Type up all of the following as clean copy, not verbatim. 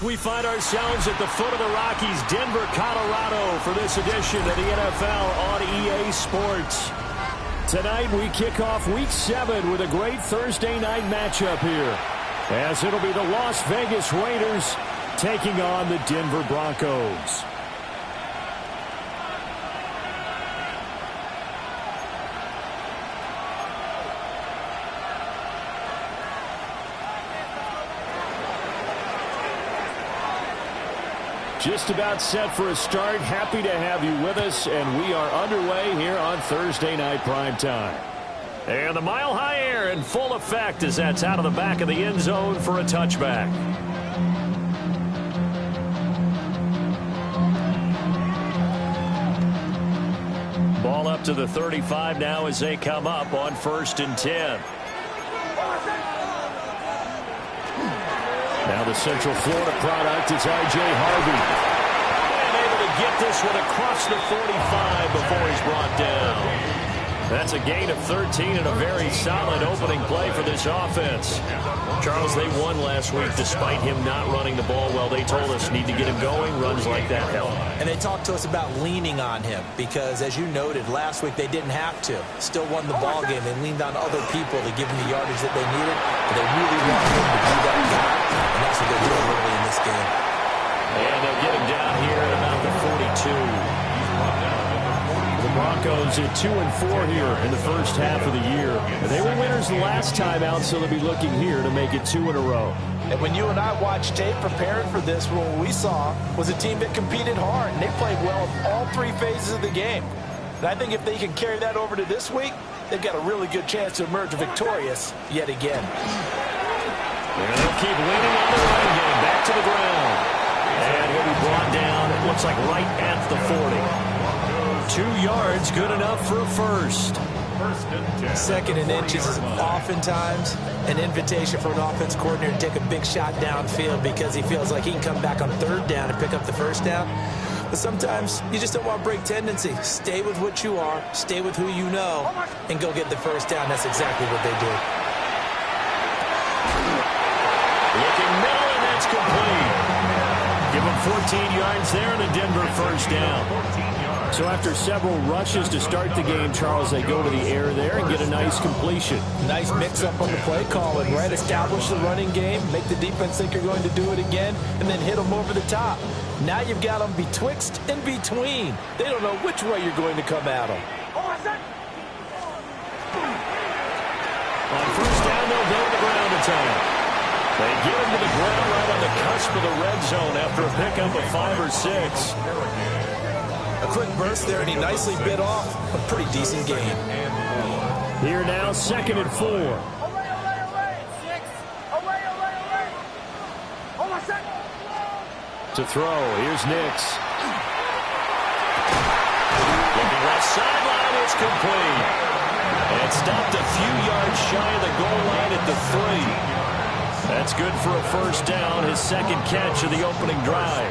We find ourselves at the foot of the Rockies, Denver, Colorado, for this edition of the NFL on EA Sports. Tonight we kick off Week 7 with a great Thursday night matchup here, as it'll be the Las Vegas Raiders taking on the Denver Broncos. Just about set for a start. Happy to have you with us, and we are underway here on Thursday Night Primetime. And the Mile High Air in full effect as that's out of the back of the end zone for a touchback. Ball up to the 35 now as they come up on 1st and 10. Now the Central Florida product is R.J. Harvey. And able to get this one across the 45 before he's brought down. That's a gain of 13 and a very solid opening play for this offense. Charles, they won last week despite him not running the ball well. They told us need to get him going. Runs like that help. And they talked to us about leaning on him because, as you noted, last week they didn't have to. Still won the ball game. They leaned on other people to give them the yardage that they needed. But they really want him to be that guy. And that's what they're doing early in this game. And they'll get him down here at about the 42. The Broncos at 2-4 here in the first half of the year. They were winners the last time out, so they'll be looking here to make it 2 in a row. And when you and I watched tape preparing for this, what we saw was a team that competed hard, and they played well in all 3 phases of the game. And I think if they can carry that over to this week, they've got a really good chance to emerge victorious yet again. And they'll keep leaning on the running game back to the ground. And he'll be brought down, it looks like right at the 40. 2 yards, good enough for a first. 2nd and inches is oftentimes an invitation for an offense coordinator to take a big shot downfield because he feels like he can come back on 3rd down and pick up the first down. But sometimes you just don't want to break tendency. Stay with what you are, stay with who you know, and go get the first down. That's exactly what they did. Looking middle, and that's complete. Give him 14 yards there and a Denver first down. So after several rushes to start the game, Charles, they go to the air there and get a nice completion. Nice mix-up on the play calling, right? Establish the running game, make the defense think you're going to do it again, and then hit them over the top. Now you've got them betwixt and between. They don't know which way you're going to come at them. On first down, they'll go to the ground attack. They get him to the ground right on the cusp of the red zone after a pickup of 5 or 6. A quick burst there, and he nicely bit off a pretty decent game. Here now, 2nd and 4. To throw, here's Nix. Looking left sideline, it's complete. And stopped a few yards shy of the goal line at the 3. That's good for a first down, his 2nd catch of the opening drive.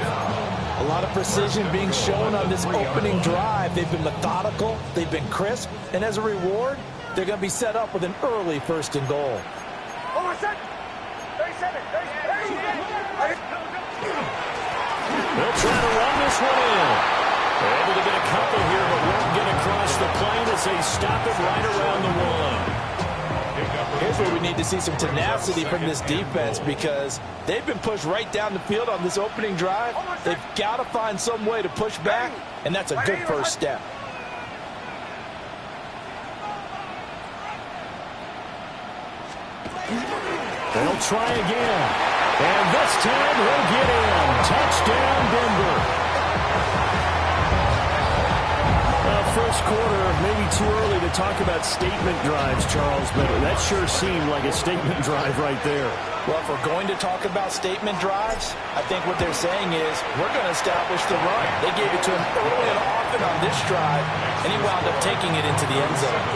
A lot of precision being shown on this opening drive. They've been methodical, they've been crisp, and as a reward, they're going to be set up with an early 1st and goal. They'll try to run this one in. They're able to get a couple here, but won't get across the plane as they stop it right around the 1. Here's where we need to see some tenacity from this defense because they've been pushed right down the field on this opening drive. They've got to find some way to push back, and that's a good first step. They'll try again. And this time he'll get in. Touchdown, Denver. First quarter, maybe too early to talk about statement drives, Charles, but that sure seemed like a statement drive right there. Well, if we're going to talk about statement drives, I think what they're saying is we're going to establish the run. They gave it to him early and often on this drive, and he wound up taking it into the end zone.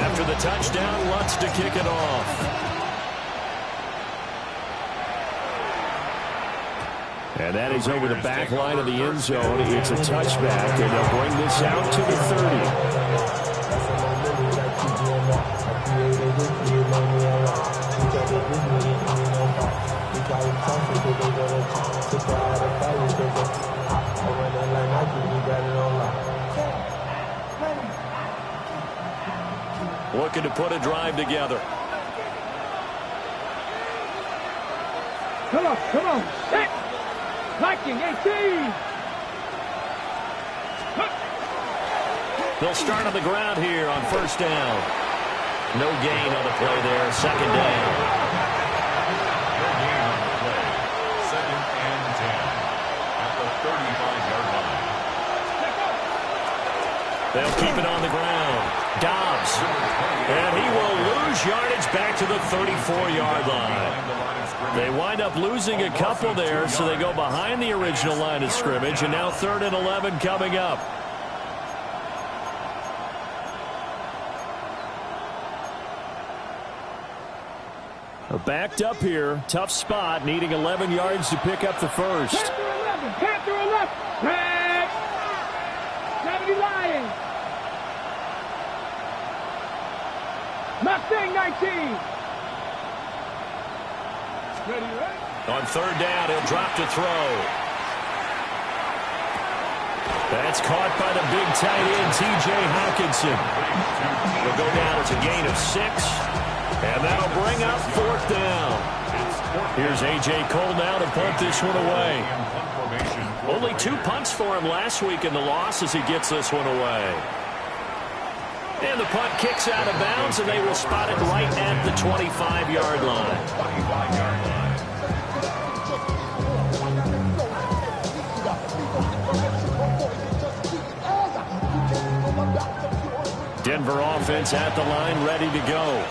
After the touchdown, Lutz to kick it off. And that is over the back line of the end zone. It's a touchback, and they'll bring this out to the 30. looking to put a drive together. Come on. Hit. Viking 18. They'll start on the ground here on first down. No gain on the play there. Second down. No gain on the play. 2nd and 10 at the 35-yard line. They'll keep it on the ground. Dobbs. And he will lose yardage back to the 34-yard line. They wind up losing a couple there, so they go behind the original line of scrimmage, and now 3rd and 11 coming up. Backed up here. Tough spot, needing 11 yards to pick up the first. Panther 11. Red. 70 Lions. Mustang 19. Ready? On 3rd down, he'll drop to throw. That's caught by the big tight end, T.J. Hockenson. Will go down as a gain of 6. And that'll bring up 4th down. Here's A.J. Cole now to punt this one away. Only 2 punts for him last week in the loss as he gets this one away. And the punt kicks out of bounds, and they will spot it right at the 25-yard line. Denver offense at the line, ready to go.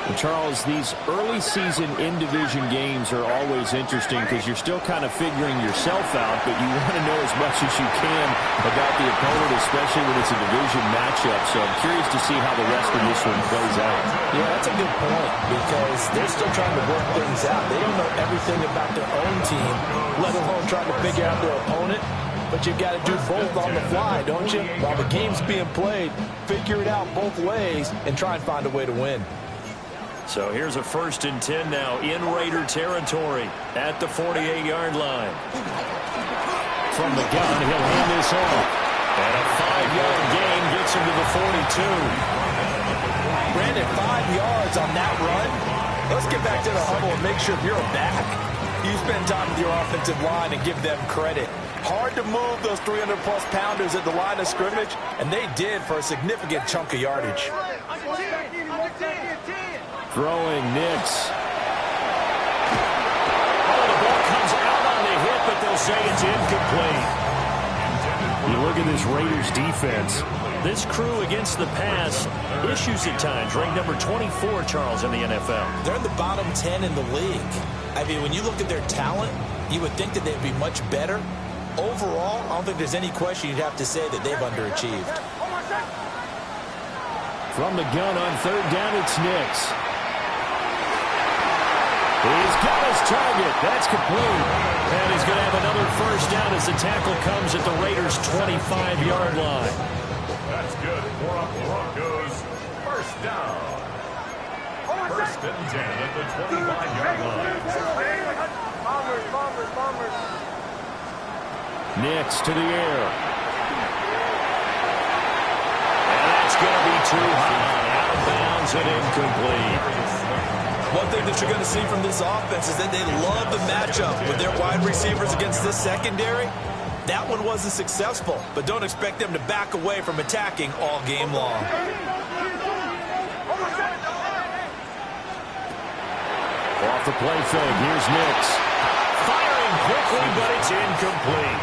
And Charles, these early season in-division games are always interesting because you're still kind of figuring yourself out, but you want to know as much as you can about the opponent, especially when it's a division matchup. So I'm curious to see how the rest of this one plays out. Yeah, that's a good point because they're still trying to work things out. They don't know everything about their own team, let alone trying to figure out their opponent. But you've got to do both on the fly, don't you? While the game's being played, figure it out both ways and try and find a way to win. So here's a 1st and 10 now in Raider territory at the 48-yard line. From the gun, he'll hand this off. And a 5-yard gain gets him to the 42. Brandon, 5 yards on that run. Let's get back to the huddle and make sure if you're a back, you spend time with your offensive line and give them credit. Hard to move those 300-plus pounders at the line of scrimmage, and they did for a significant chunk of yardage. Throwing Nix. Oh, the ball comes out on the hit, but they'll say it's incomplete. You look at this Raiders defense. This crew against the pass, issues at times. Ranked number 24, Charles, in the NFL. They're in the bottom 10 in the league. I mean, when you look at their talent, you would think that they'd be much better. Overall, I don't think there's any question you'd have to say that they've underachieved. From the gun on 3rd down, it's Nix. He's got his target. That's complete. And he's going to have another 1st down as the tackle comes at the Raiders' 25-yard line. That's good for a Broncos 1st down. 1st and 10 at the 25-yard line. Nix to the air. And that's going to be too high. Out of bounds and incomplete. One thing that you're going to see from this offense is that they love the matchup with their wide receivers against this secondary. That one wasn't successful, but don't expect them to back away from attacking all game long. Off the play fake, here's Nix. Firing quickly, but it's incomplete.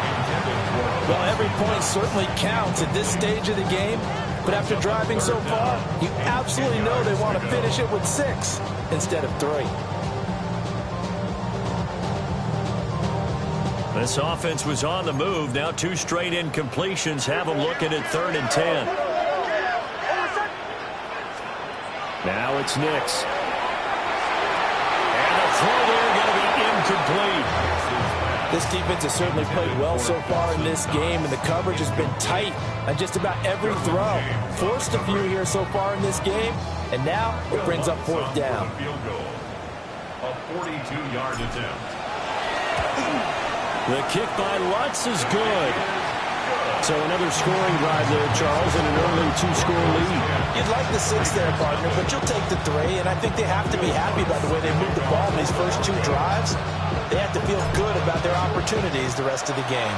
Well, every point certainly counts at this stage of the game, but after driving so far, you absolutely know they want to finish it with 6 instead of 3. This offense was on the move. Now 2 straight incompletions have them looking at 3rd and 10. Now it's Nix. And the throw there going to be incomplete. This defense has certainly played well so far in this game, and the coverage has been tight on just about every throw. Forced a few here so far in this game, and now it brings up 4th down. Field goal. A 42-yard attempt. The kick by Lutz is good. So another scoring drive there, Charles, and an early 2-score lead. You'd like the 6 there, partner, but you'll take the 3, and I think they have to be happy by the way they moved the ball in these first 2 drives. They have to feel good about their opportunities the rest of the game.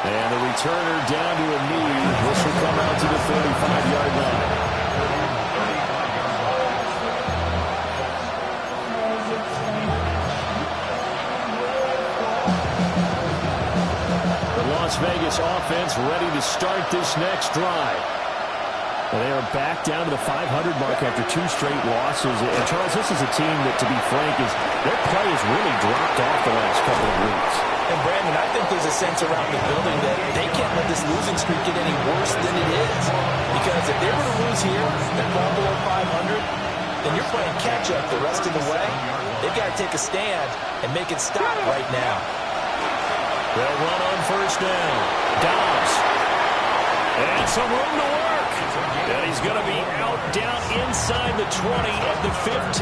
And the returner down to a knee. This will come out to the 35-yard line. The Las Vegas offense ready to start this next drive. They are back down to the 500 mark after 2 straight losses. And Charles, this is a team that, to be frank, their play has really dropped off the last couple of weeks. And Brandon, I think there's a sense around the building that they can't let this losing streak get any worse than it is. Because if they were to lose here and fall below 500, then you're playing catch-up the rest of the way. They've got to take a stand and make it stop right now. They'll run on first down. Dobbs. And some room to work. And he's going to be out down inside the 20 at the 15.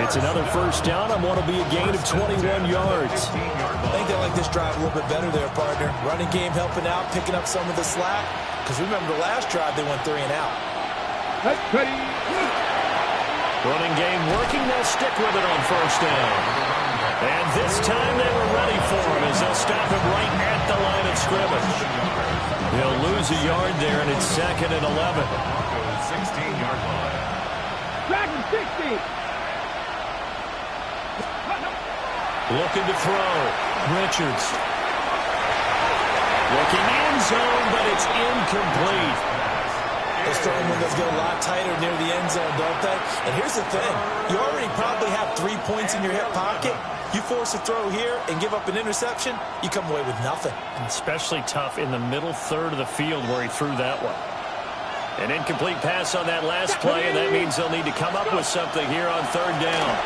It's another first down on what will be a gain of 21 yards. I think they like this drive a little bit better there, partner. Running game helping out, picking up some of the slack. Because remember the last drive, they went 3 and out. Running game working. They'll stick with it on first down. And this time they were ready for him as they'll stop him right at the line of scrimmage. They'll lose a yard there, and it's 2nd and 11. 16-yard line. Dragon 60. Looking to throw. Richards. Looking end zone, but it's incomplete. Those throwing windows get a lot tighter near the end zone, don't they? And here's the thing. You already probably have 3 points in your hip pocket. You force a throw here and give up an interception, you come away with nothing. Especially tough in the middle third of the field where he threw that one. An incomplete pass on that last play, and that means they'll need to come up with something here on 3rd down.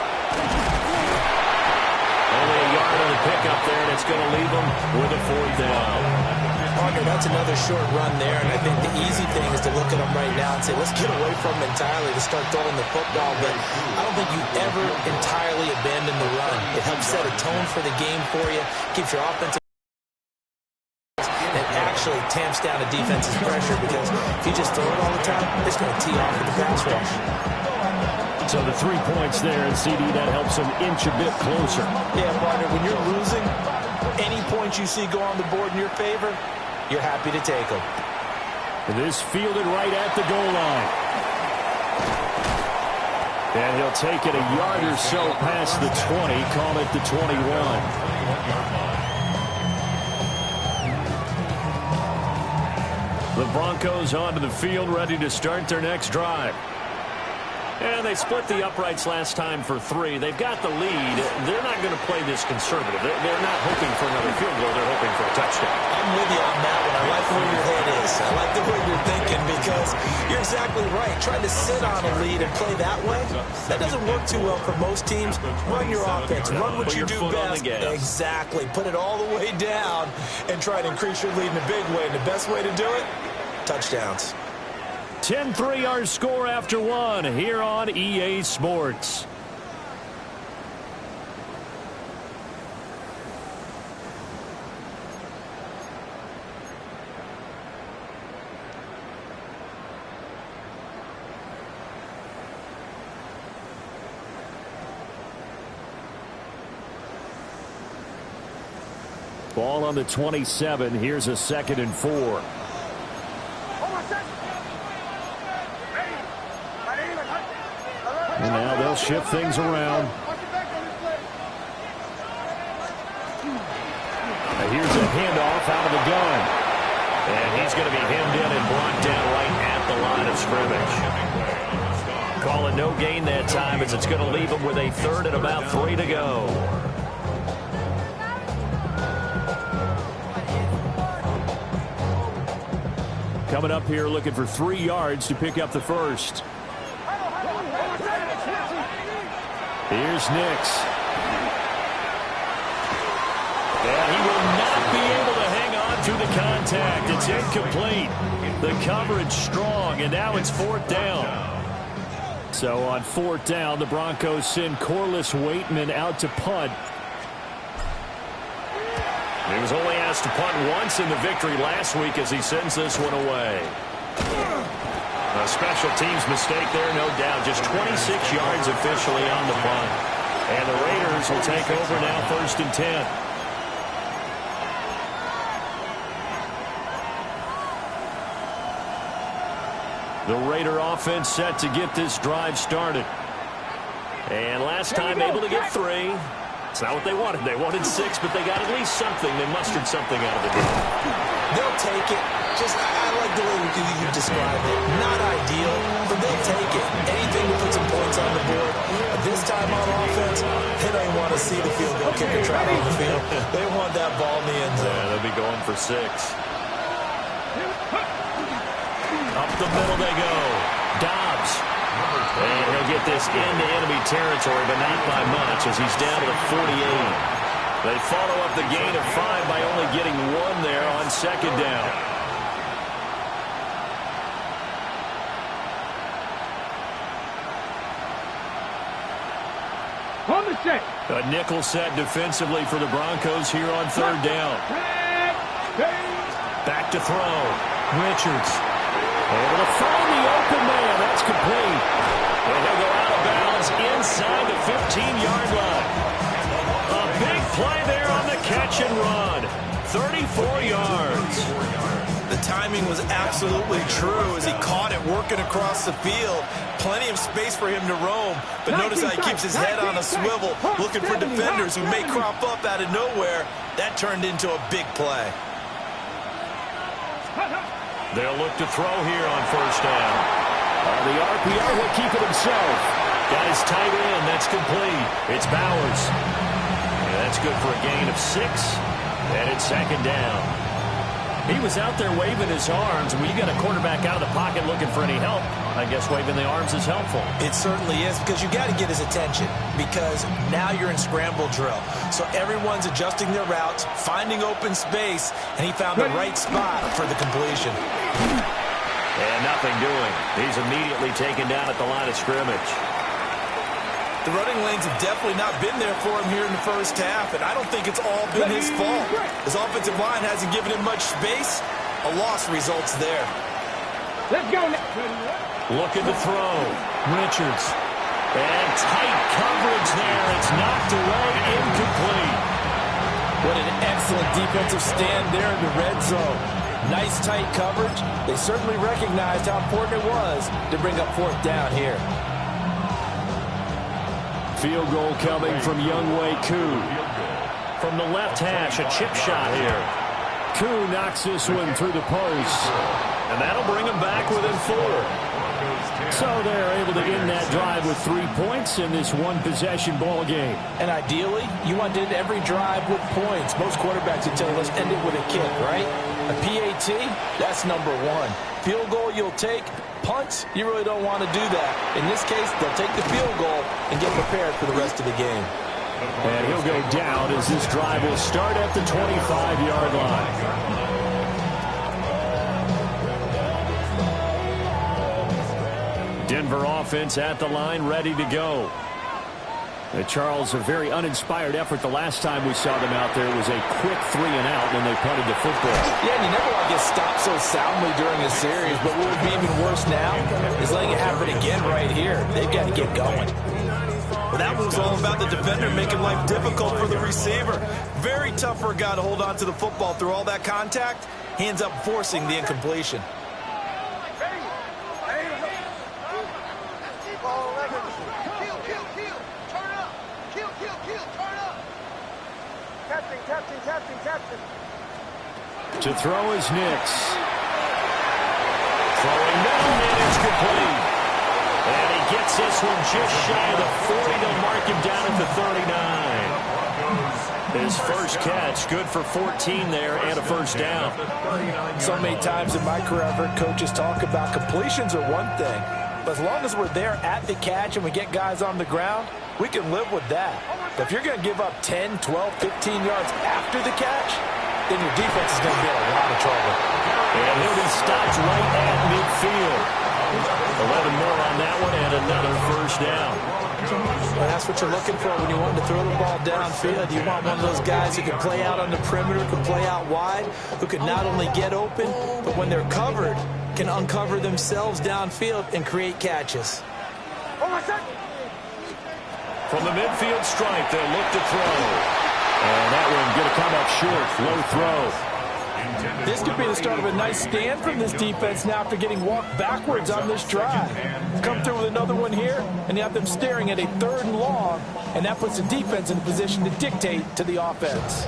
Only a yard on the pickup there, and it's going to leave them with a 4th down. Partner, that's another short run there, and I think the easy thing is to look at them right now and say, let's get away from them entirely to start throwing the football, but I don't think you ever entirely abandon the run. It helps set a tone for the game for you, keeps your offensive and actually tamps down a defense's pressure, because if you just throw it all the time, it's going to tee off with the pass rush. So the 3 points there, and CD, that helps them inch a bit closer. Yeah, partner, when you're losing, any points you see go on the board in your favor, you're happy to take them. This fielded right at the goal line. And he'll take it a yard or so past the 20, call it the 21. The Broncos onto the field, ready to start their next drive. And they split the uprights last time for 3. They've got the lead. They're not going to play this conservative. They're not hoping for another field goal. They're hoping for a touchdown. I'm with you on that one. I like where your head is. I like the way you're thinking, because you're exactly right. Trying to sit on a lead and play that way, that doesn't work too well for most teams. Run your offense. Run what you do best. Exactly. Put it all the way down and try to increase your lead in a big way. And the best way to do it, touchdowns. 10-3 our score after 1 here on EA Sports. Ball on the 27. Here's a 2nd and 4. And now they'll shift things around. Here's a handoff out of the gun. And he's going to be hemmed in and brought down right at the line of scrimmage. Calling no gain that time, as it's going to leave him with a 3rd and about 3 to go. Coming up here looking for 3 yards to pick up the first. Here's Nix. And he will not be able to hang on through the contact. It's incomplete. The coverage strong, and now it's 4th down. So on 4th down, the Broncos send Corliss Waitman out to punt. He was only asked to punt once in the victory last week as he sends this one away. A special teams mistake there, no doubt. Just 26 yards officially on the punt. And the Raiders will take over now, 1st and 10. The Raider offense set to get this drive started. And last time able to get 3. It's not what they wanted. They wanted 6, but they got at least something. They mustered something out of the deal. They'll take it. Just, I like the way you described it. Not ideal, but they'll take it. Anything to put some points on the board. But this time on offense, they don't want to see the field goal kicker trap on the field. They want that ball in the end zone. Yeah, they'll be going for 6. Up the middle they go. Dobbs. And he'll get this into enemy territory, but not by much as he's down to the 48. They follow up the gain of 5 by only getting 1 there on 2nd down. On the set. A nickel set defensively for the Broncos here on 3rd down. Back to throw. Richards. Able to find the open man. That's complete. And he'll go out of bounds inside the 15-yard line. A big play there on the catch and run. 34 yards. The timing was absolutely true as he caught it working across the field. Plenty of space for him to roam. But notice how he keeps his head on a swivel, looking for defenders who may crop up out of nowhere. That turned into a big play. They'll look to throw here on 1st down. The RPO will keep it himself. Got his tight end. That's complete. It's Bowers. And that's good for a gain of 6. And it's 2nd down. He was out there waving his arms. When you got a quarterback out of the pocket looking for any help, I guess waving the arms is helpful. It certainly is, because you got to get his attention, because now you're in scramble drill. So everyone's adjusting their routes, finding open space, and he found the right spot for the completion. And nothing doing. He's immediately taken down at the line of scrimmage. The running lanes have definitely not been there for him here in the 1st half, and I don't think it's all been his fault. His offensive line hasn't given him much space. A loss results there. Let's go. Looking to throw. Richards. And tight coverage there. It's knocked away, incomplete. What an excellent defensive stand there in the red zone. Nice tight coverage. They certainly recognized how important it was to bring up 4th down here. Field goal coming from Younghoe Koo. From the left hash, a chip shot here. Koo knocks this one through the post. And that'll bring him back within 4. So they're able to end that drive with 3 points in this one-possession ball game. And ideally, you want to end every drive with points. Most quarterbacks would tell you, let's end it with a kick, right? A PAT, that's number 1. Field goal you'll take. Punts, you really don't want to do that. In this case, they'll take the field goal and get prepared for the rest of the game. And he'll go down as this drive will start at the 25-yard line. Denver offense at the line, ready to go. Charles, a very uninspired effort the last time we saw them out there. It was a quick 3-and-out when they punted the football. Yeah, and you never want to get stopped so soundly during a series, but what would be even worse now is letting it happen again right here. They've got to get going. Well, that was all about the defender making life difficult for the receiver. Very tough for a guy to hold on to the football through all that contact. He ends up forcing the incompletion. To throw is Nix. Throwing down, and it's complete. And he gets this one just shy of the 40. They'll mark him down at the 39. His first catch, good for 14 there and a 1st down. So many times in my career I've heard coaches talk about completions are one thing, but as long as we're there at the catch and we get guys on the ground, we can live with that. But if you're going to give up 10, 12, 15 yards after the catch, then your defense is going to be in a lot of trouble. And he'll be stopped right at midfield. 11 more on that one and another 1st down. Well, that's what you're looking for when you want to throw the ball downfield. You want one of those guys who can play out on the perimeter, can play out wide, who can not only get open, but when they're covered, can uncover themselves downfield and create catches. From the midfield stripe, they'll look to throw. And that one going to come up short. Low throw. This could be the start of a nice stand from this defense now after getting walked backwards on this drive. Come through with another one here, and you have them staring at a 3rd and long, and that puts the defense in a position to dictate to the offense.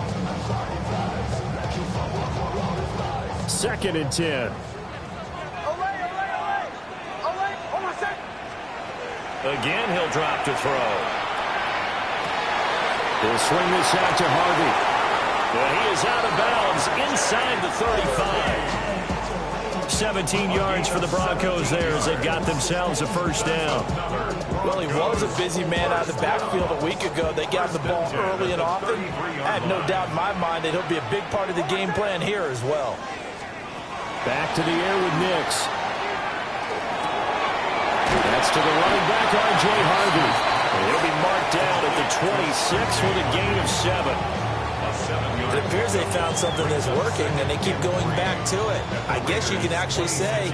2nd and 10. Again, he'll drop to throw. He'll swing this out to Harvey. Well, he is out of bounds inside the 35. 17 yards for the Broncos there as they've got themselves a first down. Well, he was a busy man out of the backfield a week ago. They got the ball early and often. I have no doubt in my mind that he'll be a big part of the game plan here as well. Back to the air with Nix. That's to the running back, R.J. Harvey. He'll be marked down at the 26 with a gain of 7. It appears they found something that's working, and they keep going back to it. I guess you can actually say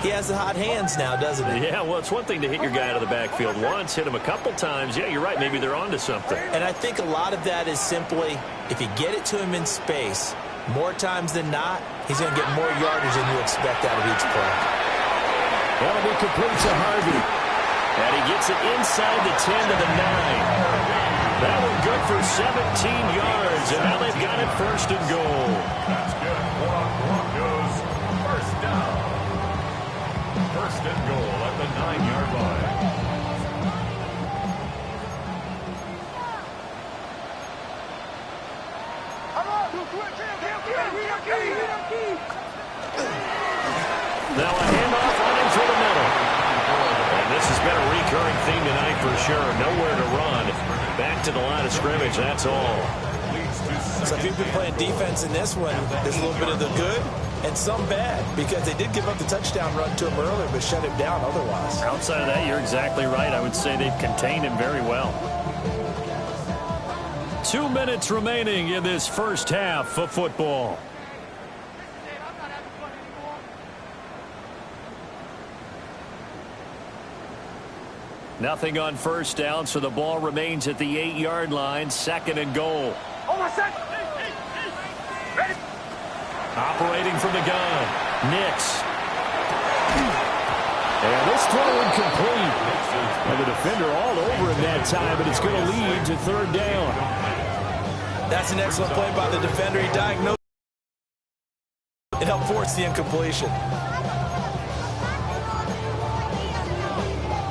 he has the hot hands now, doesn't he? Yeah, well, it's one thing to hit your guy out of the backfield once, hit him a couple times. Yeah, you're right. Maybe they're onto something. And I think a lot of that is simply if you get it to him in space, more times than not, he's going to get more yardage than you expect out of each play. That'll be complete to Harvey. And he gets it inside the 10 to the 9. That one good for 17 yards, and now they've got it 1st and goal. That's good. Broncos, 1st down. 1st and goal at the 9-yard line. Now a handoff running for the middle. And this has been a recurring theme tonight for sure. Nowhere to run. Back to the line of scrimmage, that's all. So if you've been playing defense in this one, there's a little bit of the good and some bad, because they did give up the touchdown run to him earlier, but shut him down otherwise. Outside of that, you're exactly right. I would say they've contained him very well. 2 minutes remaining in this first half of football. Nothing on 1st down, so the ball remains at the 8-yard line. 2nd and goal. Operating from the gun, Nix. And this throw incomplete. And the defender all over him that time, but it's going to lead to 3rd down. That's an excellent play by the defender. He diagnosed it, helped force the incompletion.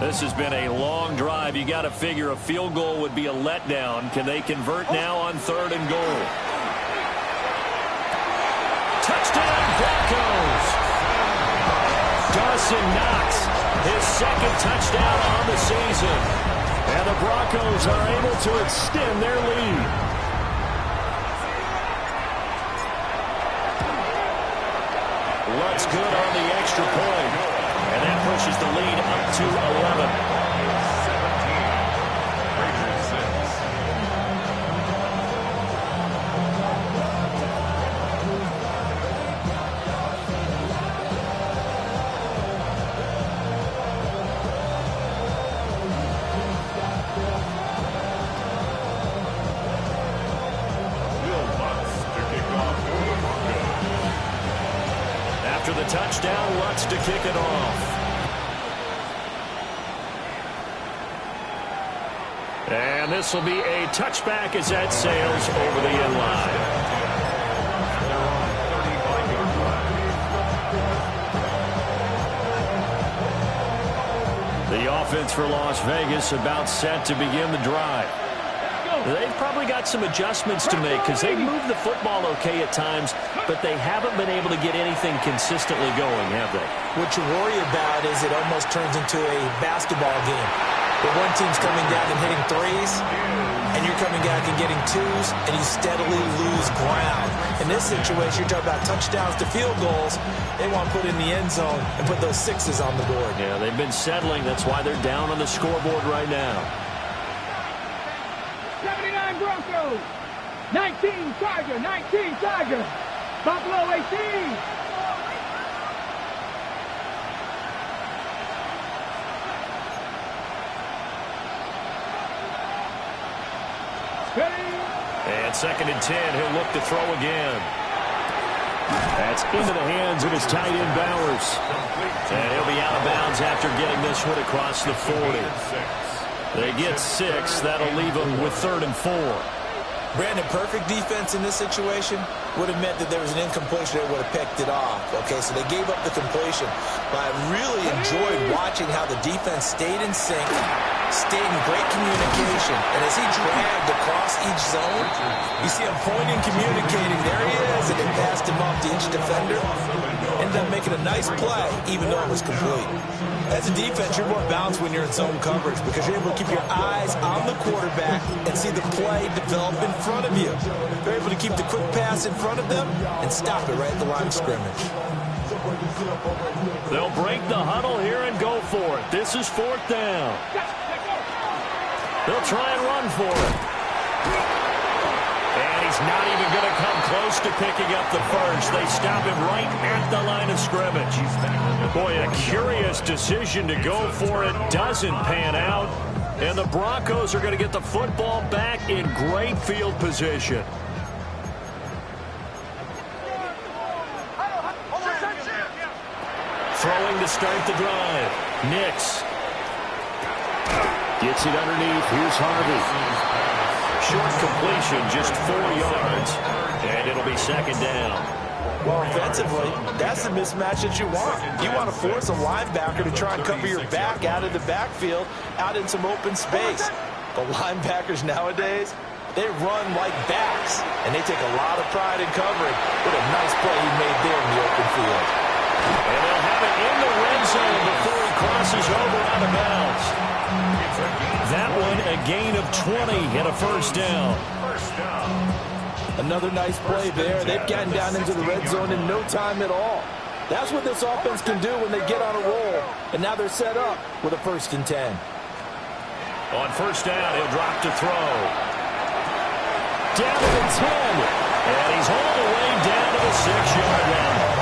This has been a long drive. You got to figure a field goal would be a letdown. Can they convert now on 3rd and goal? Touchdown, Broncos! Dawson Knox, his 2nd touchdown on the season. And the Broncos are able to extend their lead. Lutz good on the extra point. And that pushes the lead up to 11. 17. To kick off for the Broncos. After the touchdown, Lutz to kick it off. And this will be a touchback as that sails over the end line. The offense for Las Vegas about set to begin the drive. They've probably got some adjustments to make because they've moved the football okay at times, but they haven't been able to get anything consistently going, have they? What you worry about is it almost turns into a basketball game. Where one team's coming down and hitting threes, and you're coming back and getting twos, and you steadily lose ground. In this situation, you're talking about touchdowns to field goals. They want to put in the end zone and put those sixes on the board. Yeah, they've been settling. That's why they're down on the scoreboard right now. 79 Broncos. 19 Charger. 19 Charger. Buffalo 18. And 2nd and 10, he'll look to throw again. That's into the hands of his tight end, Bowers. And he'll be out of bounds after getting this one across the 40. They get 6. That'll leave them with 3rd and 4. Brandon, perfect defense in this situation would have meant that there was an incompletion that would have picked it off. Okay, so they gave up the completion. But I really enjoyed watching how the defense stayed in sync, stayed in great communication. And as he dragged across each zone, you see him pointing, communicating. There he is, and they passed him off to each defender. Ended up making a nice play, even though it was complete. As a defense, you're more balanced when you're in zone coverage because you're able to keep your eyes on the quarterback and see the play develop in front of you. You're able to keep the quick pass in front of them and stop it right at the line of scrimmage. They'll break the huddle here and go for it. This is 4th down. They'll try and run for it. And he's not even going to come close to picking up the first. They stop him right at the line of scrimmage. Boy, a curious decision to go for it. Doesn't pan out. And the Broncos are going to get the football back in great field position. Throwing to start the drive. Nix. Gets it underneath. Here's Harvey. Short completion, just 4 yards. And it'll be 2nd down. Well, offensively, that's the mismatch that you want. You want to force a linebacker to try and cover your back out of the backfield, out in some open space. The linebackers nowadays, they run like backs, and they take a lot of pride in covering. What a nice play he made there in the open field. And they'll have it in the red zone before he crosses over out of bounds. That one a gain of 20 and a 1st down. Another nice play there. They've gotten down into the red zone in no time at all. That's what this offense can do when they get on a roll. And now they're set up with a 1st and 10. On 1st down, he'll drop to throw. Down to the 10. And he's all the way down to the 6-yard line.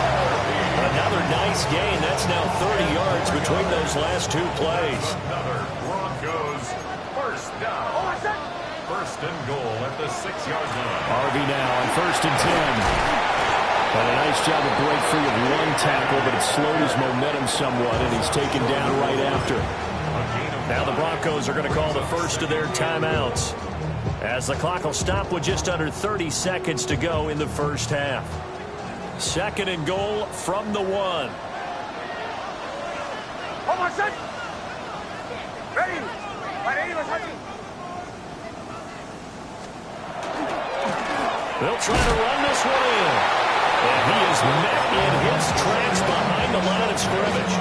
Another nice gain. That's now 30 yards between those last 2 plays. Another Broncos 1st down. 1st and goal at the 6-yard line. Harvey now on 1st and 10. And a nice job to break free of 1 tackle, but it slowed his momentum somewhat, and he's taken down right after. Now the Broncos are going to call the first of their timeouts, as the clock will stop with just under 30 seconds to go in the first half. 2nd and goal from the 1. Hold on, set. Ready. They'll try to run this one in. And he is met in his tracks behind the line of scrimmage.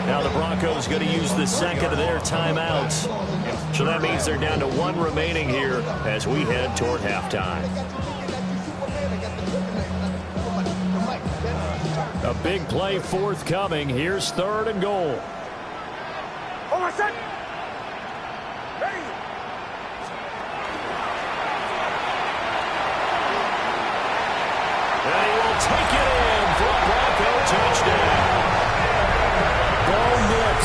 Now the Broncos going to use the 2nd of their timeouts. So that means they're down to 1 remaining here as we head toward halftime. A big play forthcoming. Here's 3rd and goal. Hold on, set. Ready. And he will take it in for a Bronco touchdown. Bo Nix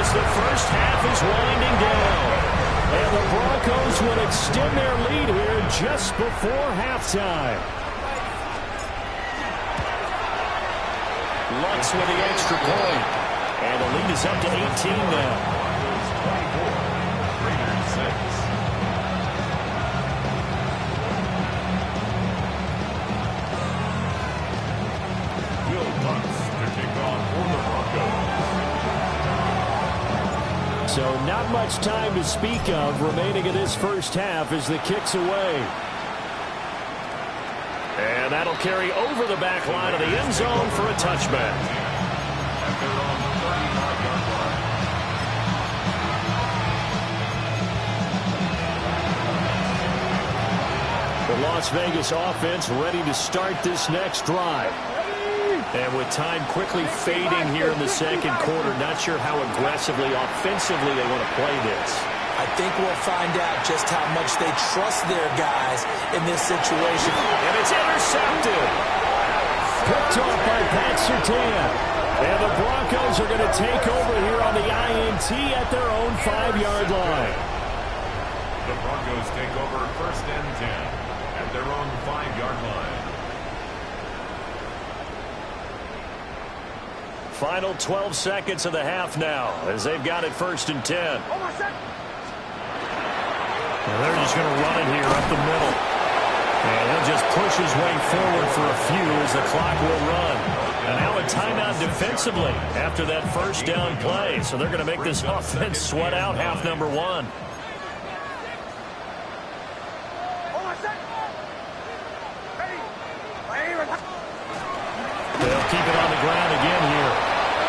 as the first half is winding down. And the Broncos will extend their lead here just before halftime. Lutz with the extra point. And the lead is up to 18 now. So not much time to speak of remaining in this first half as the kick's away. And that'll carry over the back line of the end zone for a touchback. The Las Vegas offense ready to start this next drive. And with time quickly fading here in the 2nd quarter, not sure how aggressively, offensively they want to play this. I think we'll find out just how much they trust their guys in this situation. And it's intercepted. Picked off by Pat Surtain. And the Broncos are going to take over here on the INT at their own 5-yard line. The Broncos take over 1st and 10 at their own 5-yard line. Final 12 seconds of the half now as they've got it 1st and 10. And they're just going to run it here up the middle. And he'll just push his way forward for a few as the clock will run. And now a timeout defensively after that 1st down play. So they're going to make this offense sweat out half number 1. They'll keep it on the ground again here.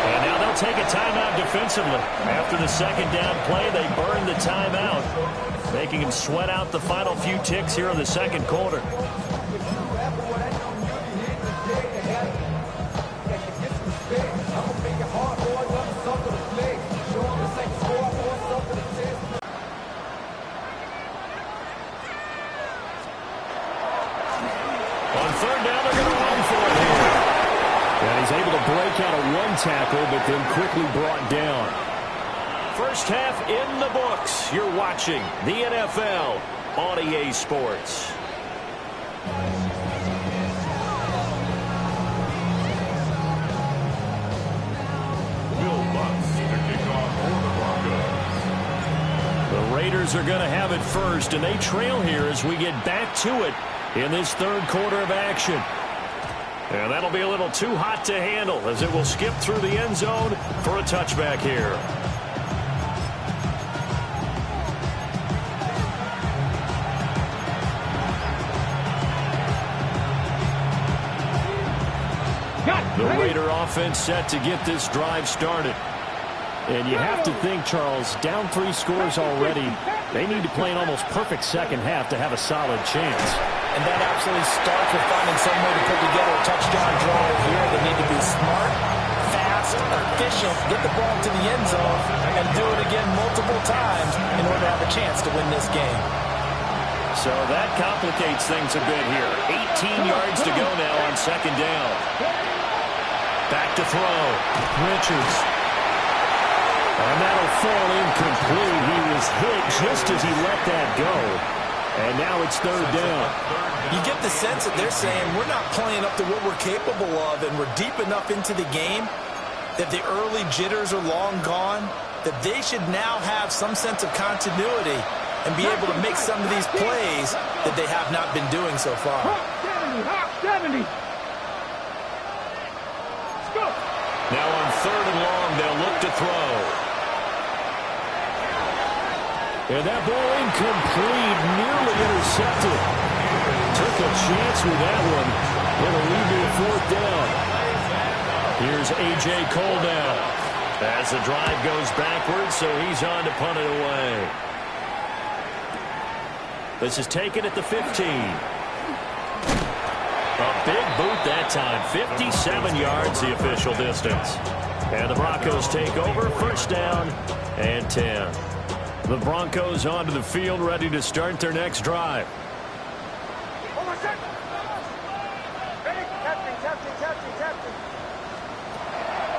And now they'll take a timeout defensively. After the 2nd down play, they burn the timeout, making him sweat out the final few ticks here in the 2nd quarter. On 3rd down, they're going to run for it here. And he's able to break out a 1 tackle, but then quickly brought down. First half in the books. You're watching the NFL on EA Sports. Will Lutz to kick off for the Broncos. The Raiders are going to have it first, and they trail here as we get back to it in this 3rd quarter of action. And that'll be a little too hot to handle as it will skip through the end zone for a touchback here. The Raider offense set to get this drive started. And you have to think, Charles, down 3 scores already. They need to play an almost perfect 2nd half to have a solid chance. And that absolutely starts with finding some way to put together a touchdown drive here. They need to be smart, fast, efficient, get the ball to the end zone, and do it again multiple times in order to have a chance to win this game. So that complicates things a bit here. 18 yards to go now on 2nd down. Back to throw. Richards. And that'll fall incomplete. He was hit just as he let that go. And now it's 3rd down. You get the sense that they're saying we're not playing up to what we're capable of, and we're deep enough into the game that the early jitters are long gone, that they should now have some sense of continuity and be able to make some of these plays that they have not been doing so far. 70. Now on 3rd and long, they'll look to throw. And that ball incomplete, nearly intercepted. Took a chance with that one. It'll lead to a 4th down. Here's A.J. Cole now. As the drive goes backwards, so he's on to punt it away. This is taken at the 15. A big boot that time. 57 yards, the official distance. And the Broncos take over. 1st down and 10. The Broncos onto the field, ready to start their next drive.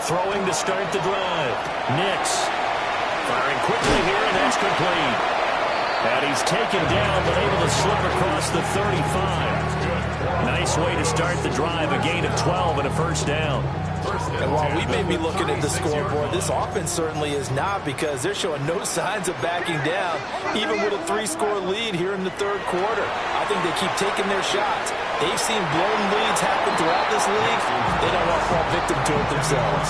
Throwing to start the drive. Nix firing quickly here, and that's complete. And he's taken down, but able to slip across the 35. Nice way to start the drive. A gain of 12 and a 1st down. And while we may be looking at the scoreboard, this offense certainly is not, because they're showing no signs of backing down, even with a 3-score lead here in the 3rd quarter. I think they keep taking their shots. They've seen blown leads happen throughout this league. They don't want to fall victim to it themselves.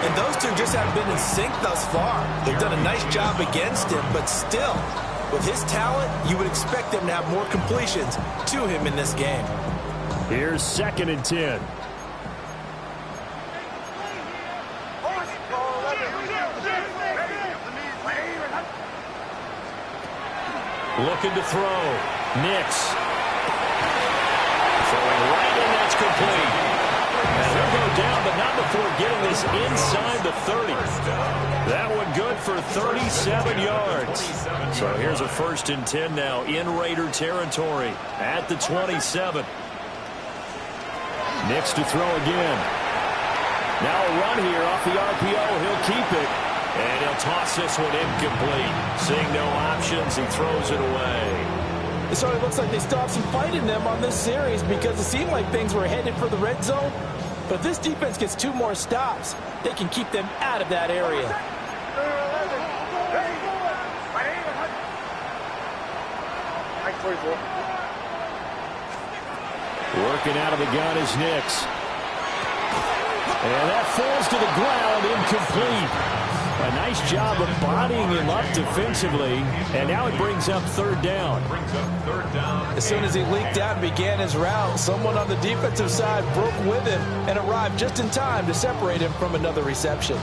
And those two just haven't been in sync thus far. They've done a nice job against him, but still, with his talent, you would expect them to have more completions to him in this game. Here's 2nd and 10. Looking to throw. Nix. Throwing right, and that's complete. And he'll go down, but not before getting this inside the 30. That one good for 37 yards. So here's a 1st and 10 now in Raider territory at the 27. Nix to throw again. Now a run here off the RPO. He'll keep it. And he'll toss this one incomplete. Seeing no options, he throws it away. It sort of looks like they still have some fight in them on this series because it seemed like things were headed for the red zone. But if this defense gets 2 more stops, they can keep them out of that area. Working out of the gun is Nix. And that falls to the ground, incomplete. A nice job of bodying him up defensively. And now it brings up 3rd down. As soon as he leaked out and began his route, someone on the defensive side broke with him and arrived just in time to separate him from another reception.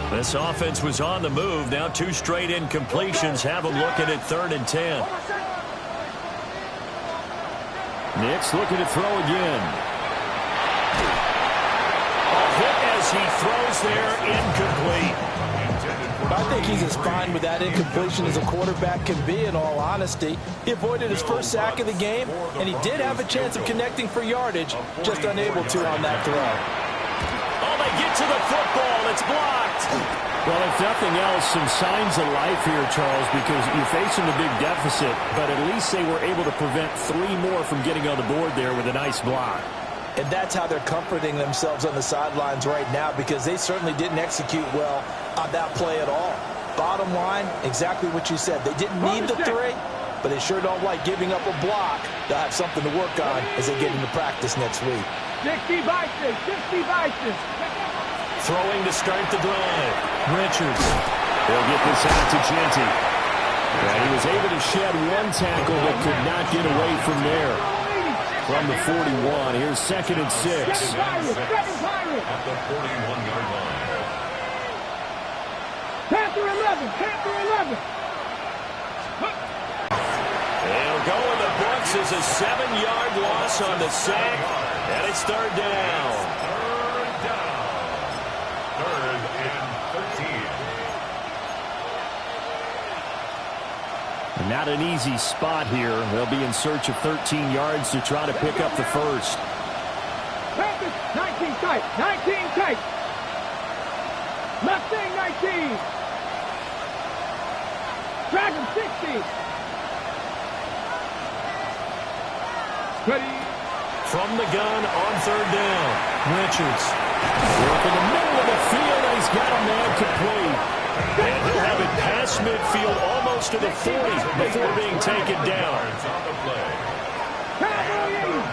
This offense was on the move. Now 2 straight incompletions have them looking at 3rd and 10. Nix looking to throw again. A hit as he throws there, incomplete. I think he's as fine with that incompletion as a quarterback can be, in all honesty. He avoided his first sack of the game, and he did have a chance of connecting for yardage, just unable to on that throw. Oh, they get to the football. It's blocked. Well, if nothing else, some signs of life here, Charles, because you're facing a big deficit, but at least they were able to prevent 3 more from getting on the board there with a nice block. And that's how they're comforting themselves on the sidelines right now, because they certainly didn't execute well on that play at all. Bottom line, exactly what you said. They didn't need the 3, but they sure don't like giving up a block. They'll have something to work on as they get into practice next week. 60 Bison, 60 Bison. Throwing to start the drive. Richards. They'll get this out to Genty. And he was able to shed 1 tackle but could not get away from there. From the 41, here's 2nd and 6. At the 41-yard line. Panther 11, Panther 11. They'll go in the books as a 7-yard loss on the sack. And it's 3rd down. 3rd and 13. Not an easy spot here. They'll be in search of 13 yards to try to pick up the first. Panthers, 19 tight, 19 tight. Mustang 19. Dragon 60. Ready. From the gun on 3rd down. Richards. Work in the middle of the field. He's got a man complete. And he'll have it past midfield almost to the 40 before being taken down. On the play.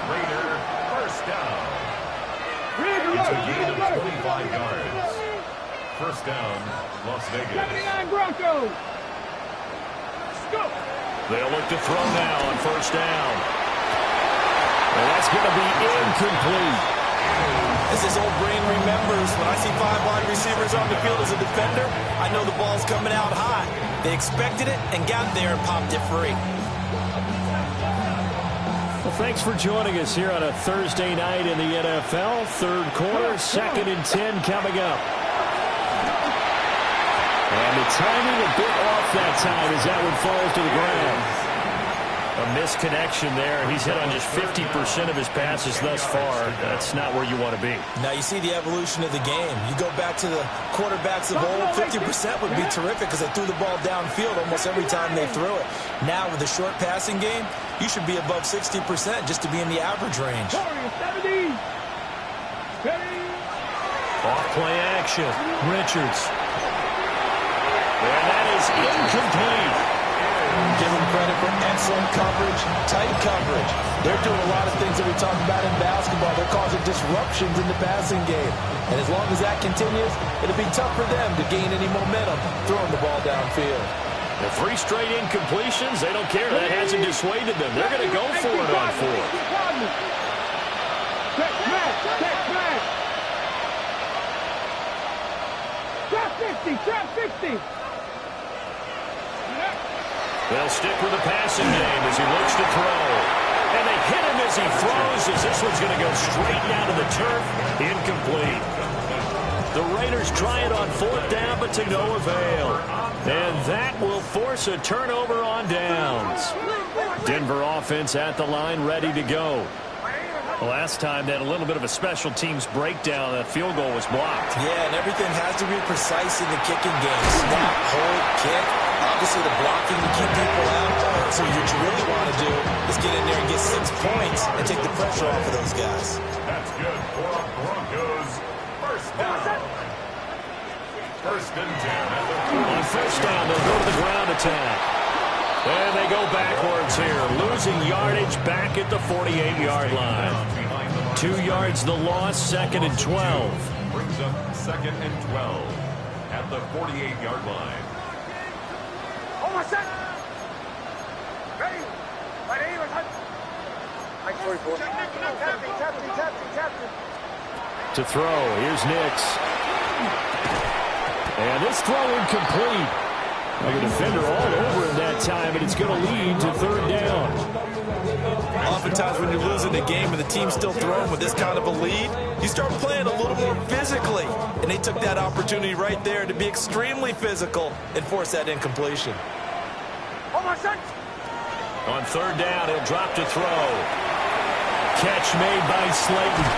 Raider, 1st down. It's a gain of 25 yards. 1st down, Las Vegas. 79 Broncos. Go. They'll look to throw now on 1st down. And that's going to be incomplete. As his old brain remembers, when I see 5 wide receivers on the field as a defender, I know the ball's coming out high. They expected it and got there and popped it free. Well, thanks for joining us here on a Thursday night in the NFL. 3rd quarter, 2nd and 10 coming up. And the timing a bit off that time as that one falls to the ground. A misconnection there. He's hit on just 50% of his passes thus far. That's not where you want to be. Now you see the evolution of the game. You go back to the quarterbacks of old, 50% would be terrific because they threw the ball downfield almost every time they threw it. Now with the short passing game, you should be above 60% just to be in the average range. 70. Off play action. Richards. And that is incomplete. Give them credit for excellent coverage, tight coverage. They're doing a lot of things that we talk about in basketball. They're causing disruptions in the passing game. And as long as that continues, it'll be tough for them to gain any momentum throwing the ball downfield. The 3 straight incompletions, they don't care. That hasn't dissuaded them. They're going to go for it on 4th. Check back. Trap 50. They'll stick with the passing game as he looks to throw. And they hit him as he throws as this one's going to go straight down to the turf. Incomplete. The Raiders try it on 4th down, but to no avail. And that will force a turnover on downs. Denver offense at the line, ready to go. Last time, they had a little bit of a special teams breakdown. That field goal was blocked. Yeah, and everything has to be precise in the kicking game. Snap, hold, kick. Obviously, the blocking to keep people out. So what you really want to do is get in there and get 6 points and take the pressure off of those guys. That's good for the Broncos. First down. First and 10. On first down, they'll go to the ground attack. And they go backwards here, losing yardage back at the 48-yard line. 2 yards the loss, 2nd and 12. Brings up 2nd and 12 at the 48-yard line. Almost set. Ready. Ready. To throw, here's Nix. And this throw incomplete. The defender all over him that time, and it's going to lead to 3rd down. Oftentimes when you're losing a game and the team's still throwing with this kind of a lead, you start playing a little more physically. And they took that opportunity right there to be extremely physical and force that incompletion. On 3rd down, he'll drop to throw. Catch made by Slayton.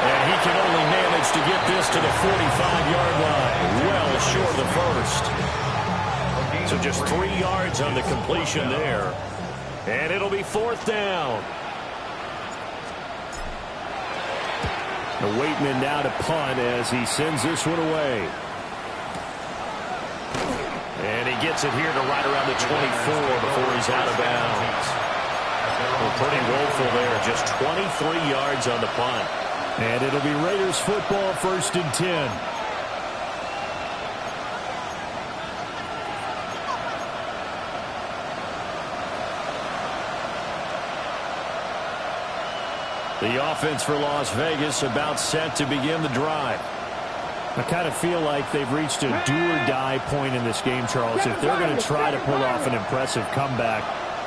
And he can only manage to get this to the 45-yard line. Well short of the first. So just 3 yards on the completion there. And it'll be 4th down. The Waitman now to punt as he sends this one away. And he gets it here to right around the 24 before he's out of bounds. Well, pretty woeful there. Just 23 yards on the punt. And it'll be Raiders football, 1st and 10. The offense for Las Vegas about set to begin the drive. I kind of feel like they've reached a do-or-die point in this game, Charles. If they're going to try to pull off an impressive comeback,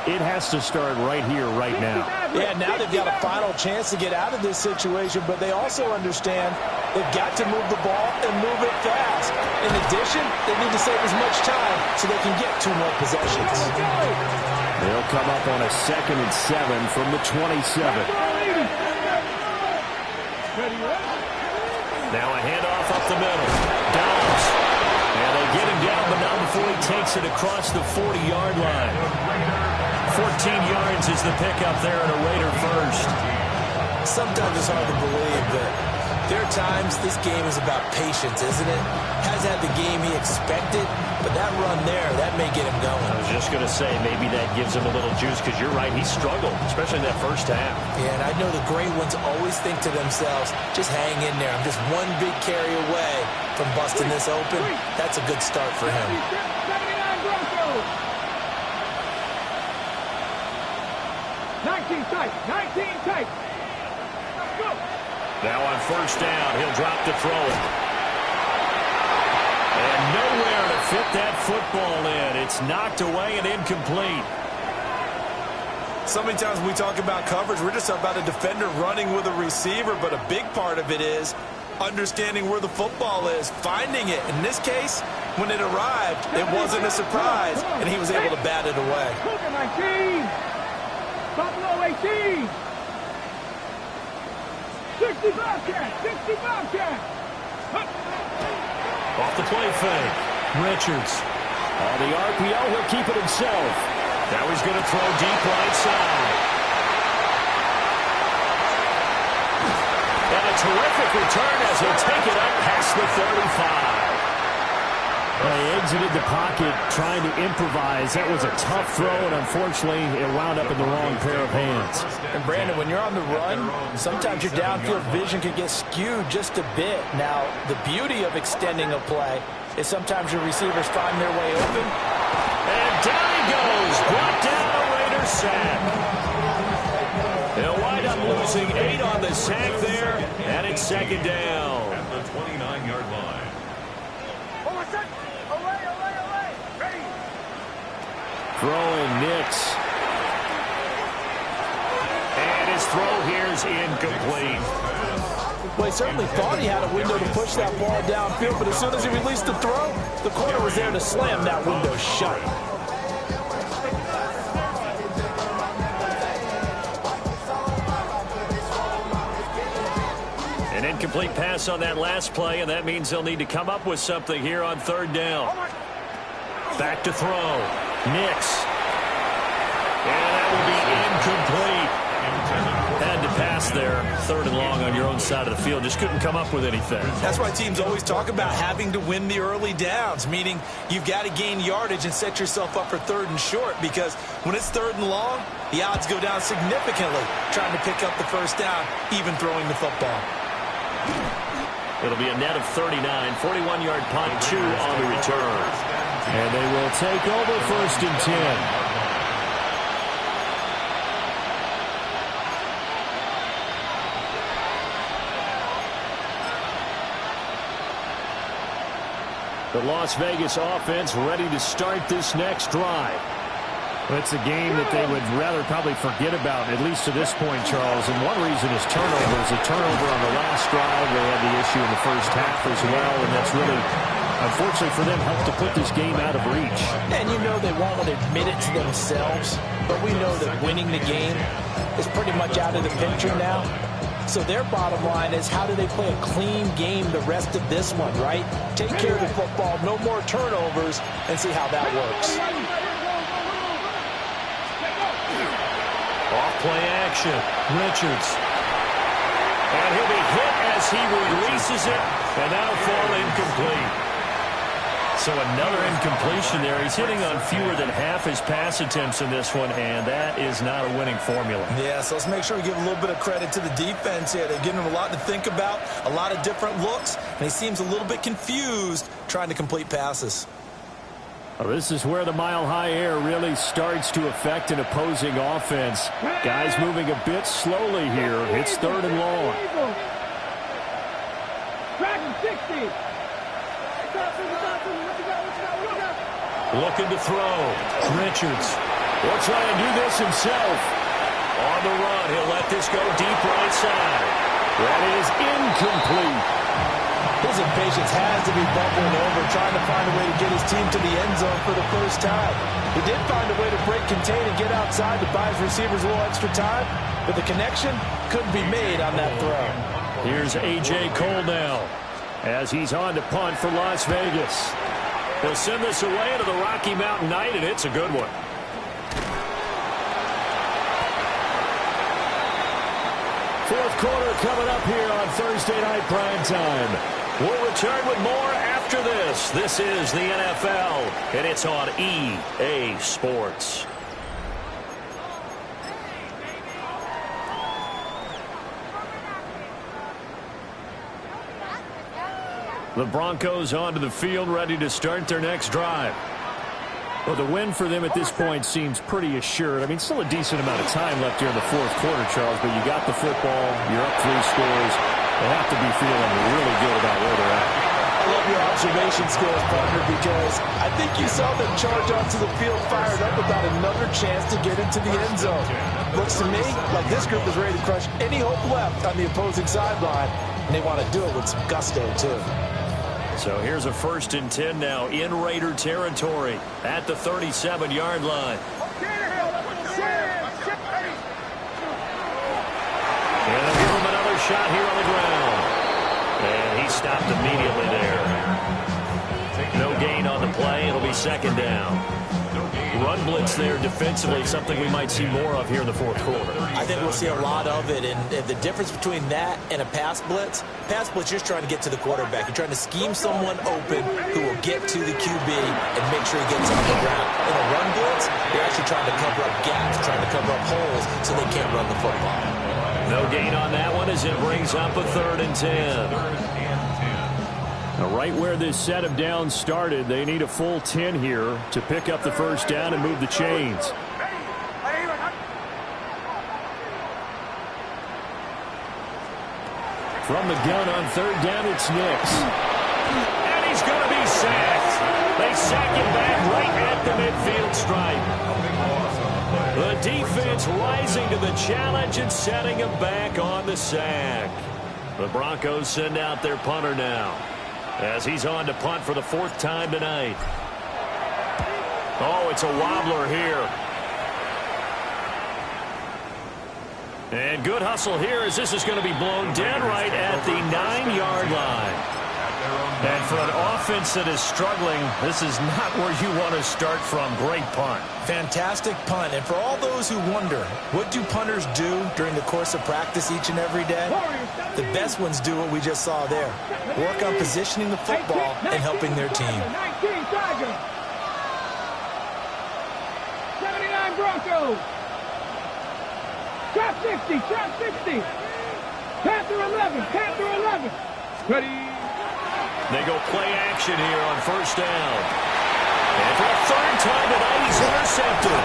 it has to start right here, right now. Yeah, now they've got a final chance to get out of this situation, but they also understand they've got to move the ball and move it fast. In addition, they need to save as much time so they can get 2 more possessions. They'll come up on a 2nd and 7 from the 27. Now a handoff up the middle. Dobbs. And they get him down, but not before he takes it across the 40-yard line. 14 yards is the pickup there and a Raider first. Sometimes it's hard to believe, but there are times this game is about patience, isn't it? Hasn't had the game he expected, but that run there, that may get him going. I was just going to say, maybe that gives him a little juice, because you're right, he struggled, especially in that first half. Yeah, and I know the great ones always think to themselves, just hang in there. I'm just one big carry away from busting this open. That's a good start for him. 19 tight, 19 tight. Let's go. Now on first down, he'll drop to throw it. And nowhere to fit that football in. It's knocked away and incomplete. So many times when we talk about coverage, we're just about a defender running with a receiver, but a big part of it is understanding where the football is, finding it. In this case, when it arrived, it wasn't a surprise, and he was able to bat it away. Cougar 19. Buffalo 18. 60 Bobcat. 60 Bobcat. Off the play fake. Richards. On the RPO, he'll keep it himself. Now he's going to throw deep right side. And a terrific return as he'll take it up past the 35. They exited the pocket trying to improvise. That was a tough throw, and unfortunately, it wound up in the wrong pair of hands. And Brandon, when you're on the run, sometimes your downfield vision can get skewed just a bit. Now, the beauty of extending a play is sometimes your receivers find their way open. And down he goes. Brought down a Raiders sack. They'll wind up losing 8 on the sack there, and it's second down. At the 29-yard line. Throwing Nix. And his throw here is incomplete. Well, he certainly thought he had a window to push that ball downfield, but as soon as he released the throw, the corner was there to slam that window shut. An incomplete pass on that last play, and that means they'll need to come up with something here on third down. Back to throw. Nix. And that will be incomplete. Had to pass there, third and long on your own side of the field. Just couldn't come up with anything. That's why teams always talk about having to win the early downs, meaning you've got to gain yardage and set yourself up for third and short, because when it's third and long, the odds go down significantly trying to pick up the first down, even throwing the football. It'll be a net of 39, 41-yard punt, 2 on the return. And they will take over first and 10. The Las Vegas offense ready to start this next drive. Well, it's a game that they would rather probably forget about, at least to this point, Charles. And one reason is turnovers. A turnover on the last drive. They had the issue in the first half as well, and that's really, unfortunately for them, helped to put this game out of reach. And you know they won't admit it to themselves, but we know that winning the game is pretty much out of the picture now. So their bottom line is, how do they play a clean game the rest of this one, right? Take care of the football, no more turnovers, and see how that works. Off-play action. Richards. And he'll be hit as he releases it, and that'll fall incomplete. So another incompletion there. He's hitting on fewer than half his pass attempts in this one, and that is not a winning formula. Yeah, so let's make sure we give a little bit of credit to the defense here. They're giving him a lot to think about, a lot of different looks, and he seems a little bit confused trying to complete passes. Well, this is where the mile-high air really starts to affect an opposing offense. Guys moving a bit slowly here. It's third and long. Track 60. Looking to throw. Richards will try and do this himself. On the run, he'll let this go deep right side. That is incomplete. His impatience has to be bubbling over, trying to find a way to get his team to the end zone for the first time. He did find a way to break contain and get outside to buy his receivers a little extra time, but the connection couldn't be made on that throw. Here's A.J. Cole now as he's on to punt for Las Vegas. He'll send this away to the Rocky Mountain Night, and it's a good one. Fourth quarter coming up here on Thursday Night Primetime. We'll return with more after this. This is the NFL, and it's on EA Sports. The Broncos onto the field, ready to start their next drive. Well, the win for them at this point seems pretty assured. I mean, still a decent amount of time left here in the fourth quarter, Charles, but you got the football, you're up 3 scores. They have to be feeling really good about where they're at. I love your observation skills, partner, because I think you saw them charge onto the field fired up about another chance to get into the end zone. Looks to me like this group is ready to crush any hope left on the opposing sideline, and they want to do it with some gusto, too. So here's a 1st and 10 now in Raider territory at the 37-yard line. And they'll give him another shot here on the ground. And he stopped immediately there. No gain on the play. It'll be 2nd down. Run blitz there defensively, something we might see more of here in the fourth quarter. I think we'll see a lot of it, and the difference between that and a pass blitz, you're just trying to get to the quarterback. You're trying to scheme someone open who will get to the QB and make sure he gets on the ground. In a run blitz, they're actually trying to cover up gaps, trying to cover up holes so they can't run the football. No gain on that one as it brings up a 3rd and 10. Now, right where this set of downs started, they need a full 10 here to pick up the first down and move the chains. From the gun on 3rd down, it's Nix. And he's going to be sacked. They sack him back right at the midfield stripe. play. The defense rising to the challenge and setting him back on the sack. The Broncos send out their punter now as he's on to punt for the 4th time tonight. Oh, it's a wobbler here. And good hustle here as this is going to be blown dead right at the 9-yard line. And for an offense that is struggling, this is not where you want to start from. Great punt. Fantastic punt. And for all those who wonder, what do punters do during the course of practice each and every day? The best ones do what we just saw there. Work on positioning the football and helping their team. 79 Broncos. Trap 50, trap 60. Panther 11, Panther 11. Ready. They go play action here on 1st down. And for the 3rd time tonight, he's intercepted.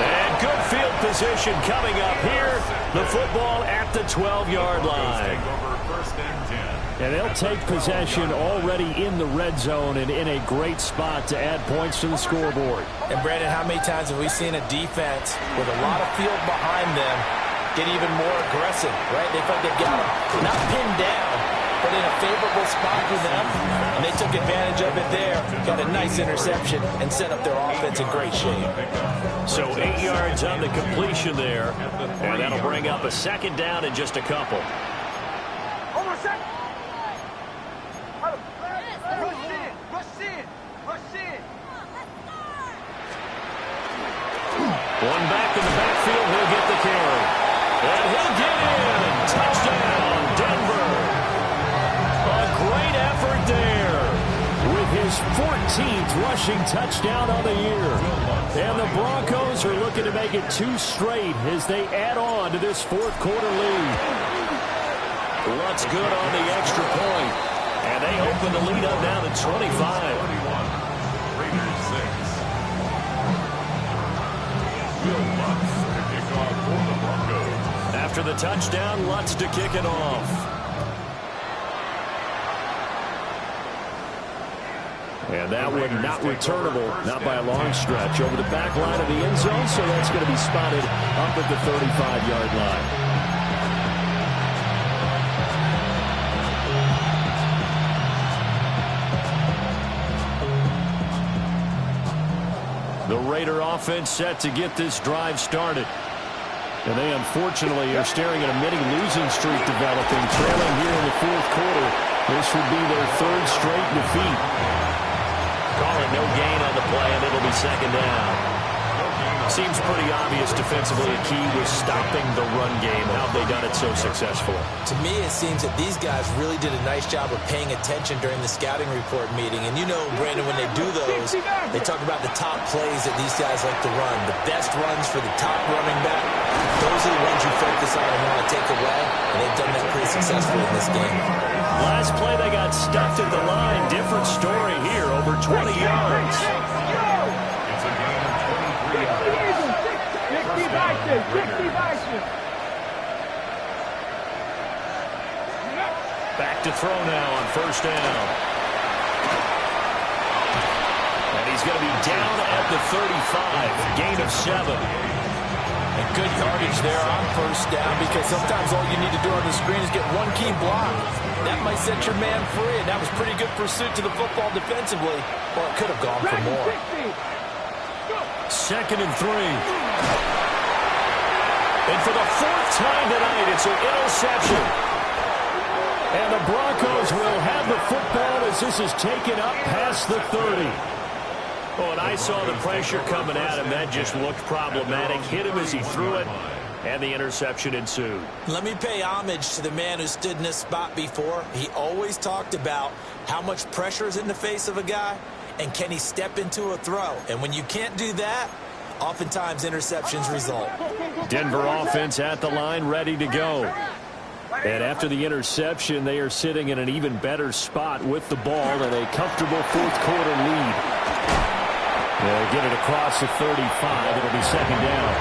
And good field position coming up here. The football at the 12-yard line. And they'll take possession already in the red zone and in a great spot to add points to the scoreboard. And, Brandon, how many times have we seen a defense with a lot of field behind them get even more aggressive, right? They feel like they've got them not pinned down, but in a favorable spot for them. And they took advantage of it there, got a nice interception, and set up their offense in great shape. So 8 yards on the completion there. And that'll bring up a 2nd down in just a couple. One back in the backfield, he'll get the carry. And he'll get in. Touchdown, Denver. A great effort there. With his 14th rushing touchdown on the year. And the Broncos are looking to make it 2 straight as they add on to this 4th quarter lead. Lutz good on the extra point. And they open the lead up now to 25. After the touchdown, Lutz to kick it off. And that one not returnable, not by a long stretch, over the back line of the end zone, so that's going to be spotted up at the 35-yard line. The Raider offense set to get this drive started. And they unfortunately are staring at a mini losing streak developing, trailing here in the 4th quarter. This would be their 3rd straight defeat. Calling no gain on the play, and it'll be 2nd down. Seems pretty obvious defensively a key was stopping the run game. How have they done it so successfully? To me, it seems that these guys really did a nice job of paying attention during the scouting report meeting. And you know, Brandon, when they do those, they talk about the top plays that these guys like to run. The best runs for the top running back. Those are the ones you focus on and want to take away. And they've done that pretty successfully in this game. Last play, they got stuffed at the line. Different story here, over 20 yards. Back to throw now on 1st down. And he's going to be down at the 35. Gain of 7. And good yardage there on 1st down, because sometimes all you need to do on the screen is get one key block. That might set your man free, and that was pretty good pursuit to the football defensively. Well, it could have gone for more. 2nd and 3. And for the 4th time tonight, it's an interception. And the Broncos will have the football as this is taken up past the 30. Oh, and I saw the pressure coming at him. That just looked problematic. Hit him as he threw it, and the interception ensued. Let me pay homage to the man who stood in this spot before. He always talked about how much pressure is in the face of a guy, and can he step into a throw. And when you can't do that, oftentimes interceptions result. Denver offense at the line, ready to go. And after the interception, they are sitting in an even better spot with the ball and a comfortable 4th quarter lead. They'll get it across the 35. It'll be 2nd down.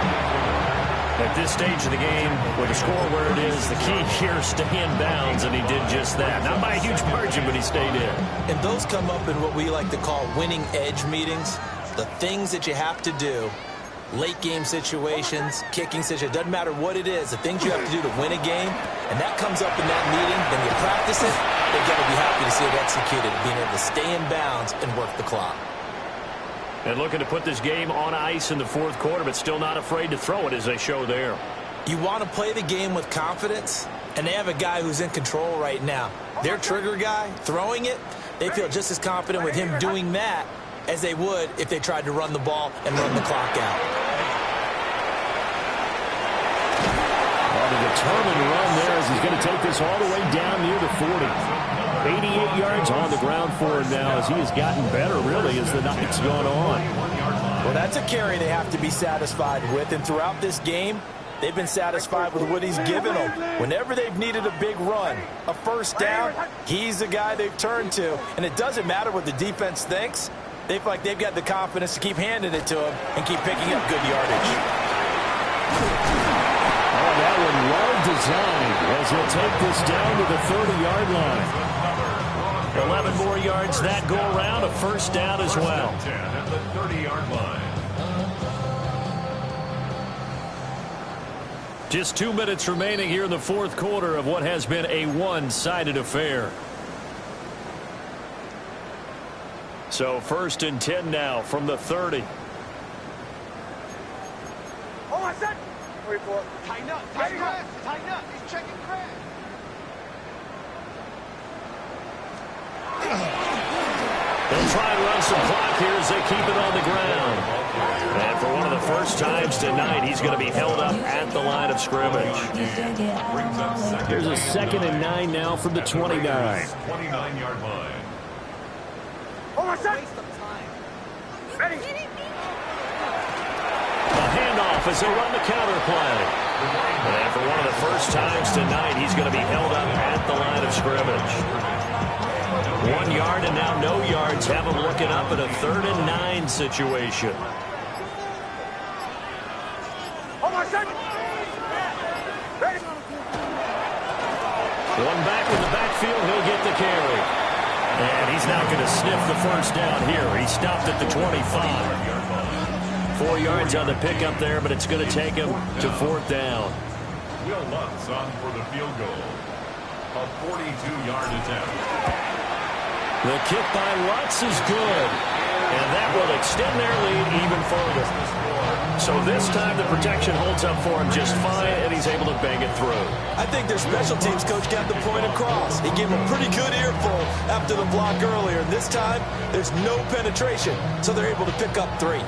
At this stage of the game, with the score where it is, the key here, stay in bounds, and he did just that. Not by a huge margin, but he stayed in. And those come up in what we like to call winning edge meetings. The things that you have to do late game situations, kicking situations, doesn't matter what it is, the things you have to do to win a game, and that comes up in that meeting, then you practice it, they've got to be happy to see it executed, being able to stay in bounds and work the clock. And looking to put this game on ice in the fourth quarter, but still not afraid to throw it as they show there. You want to play the game with confidence, and they have a guy who's in control right now. Their trigger guy, throwing it, they feel just as confident with him doing that as they would if they tried to run the ball and run the clock out. On a determined run there as he's going to take this all the way down near the 40. 88 yards on the ground for him now as he has gotten better, really, as the night's gone on. Well, that's a carry they have to be satisfied with, and throughout this game, they've been satisfied with what he's given them. Whenever they've needed a big run, a first down, he's the guy they've turned to. And it doesn't matter what the defense thinks. They feel like they've got the confidence to keep handing it to him and keep picking up good yardage. Oh, that one well designed as he'll take this down to the 30-yard line. 11 more yards that go around, a first down as well. 10 at the 30-yard line. Just 2 minutes remaining here in the fourth quarter of what has been a one-sided affair. So 1st and 10 now from the 30. Oh, I said. Tighten up. Tighten up. Tighten up. He's checking Craig. They'll try and run some clock here as they keep it on the ground. And for one of the first times tonight, he's going to be held up at the line of scrimmage. Here's a 2nd and 9 now from the 29. 29-yard line. Oh, I said. Ready. A handoff as they run the counter play. And for one of the first times tonight, he's going to be held up at the line of scrimmage. 1 yard and now no yards. Have him looking up at a 3rd and 9 situation. Oh, I said. Ready. One back in the backfield. He'll get the carry. And he's not going to sniff the first down here. He stopped at the 25. 4 yards on the pickup there, but it's going to take him to 4th down. Will Lutz on for the field goal. A 42-yard attempt. The kick by Lutz is good. And that will extend their lead even further. So this time the protection holds up for him just fine, and he's able to bang it through. I think their special teams coach got the point across. He gave him a pretty good earful after the block earlier. And this time, there's no penetration, so they're able to pick up 3.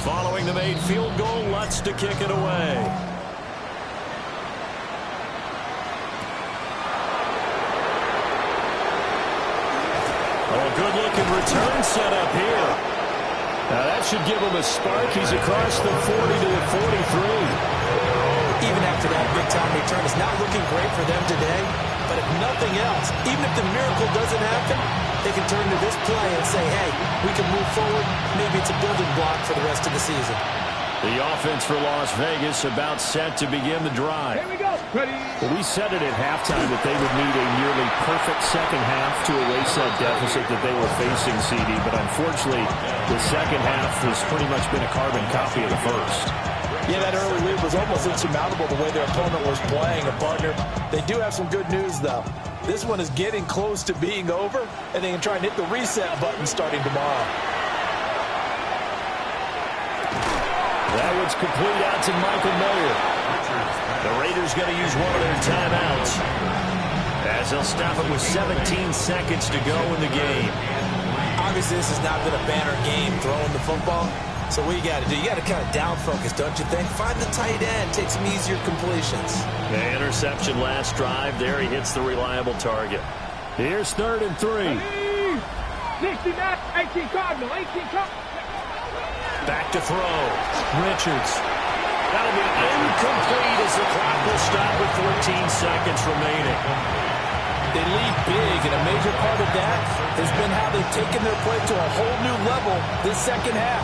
Following the made field goal, Lutz to kick it away. Good-looking return set up here. Now that should give him a spark. He's across the 40 to the 43. Even after that big-time return, it's not looking great for them today. But if nothing else, even if the miracle doesn't happen, they can turn to this play and say, hey, we can move forward. Maybe it's a building block for the rest of the season. The offense for Las Vegas about set to begin the drive. Here we go. Ready. Well, we said it at halftime that they would need a nearly perfect second half to erase that deficit that they were facing, CD. But unfortunately, the second half has pretty much been a carbon copy of the first. Yeah, that early lead was almost insurmountable the way their opponent was playing. A partner, they do have some good news, though. This one is getting close to being over, and they can try and hit the reset button starting tomorrow. That one's complete out to Michael Mayer. The Raiders going to use one of their timeouts as they'll stop it with 17 seconds to go in the game. Obviously, this has not been a banner game throwing the football. So what you got to do, you got to kind of down focus, don't you think? Find the tight end, take some easier completions. The interception last drive. There he hits the reliable target. Here's 3rd and 3. 69, 18 Cardinal, 18 Cardinal. Back to throw. Richards. That'll be incomplete as the clock will stop with 14 seconds remaining. They lead big, and a major part of that has been how they've taken their play to a whole new level this second half.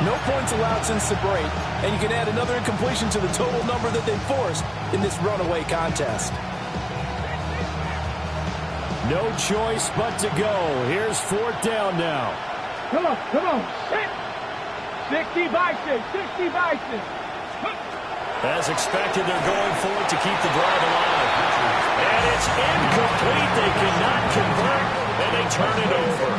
No points allowed since the break, and you can add another incompletion to the total number that they forced in this runaway contest. No choice but to go. Here's 4th down now. Come on, come on. 60 by 6, 60 by 6. As expected, they're going for it to keep the drive alive. And it's incomplete. They cannot convert, and they turn it over.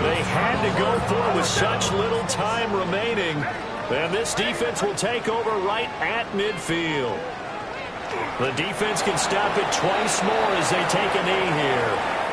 They had to go for it with such little time remaining. And this defense will take over right at midfield. The defense can stop it twice more as they take a knee here.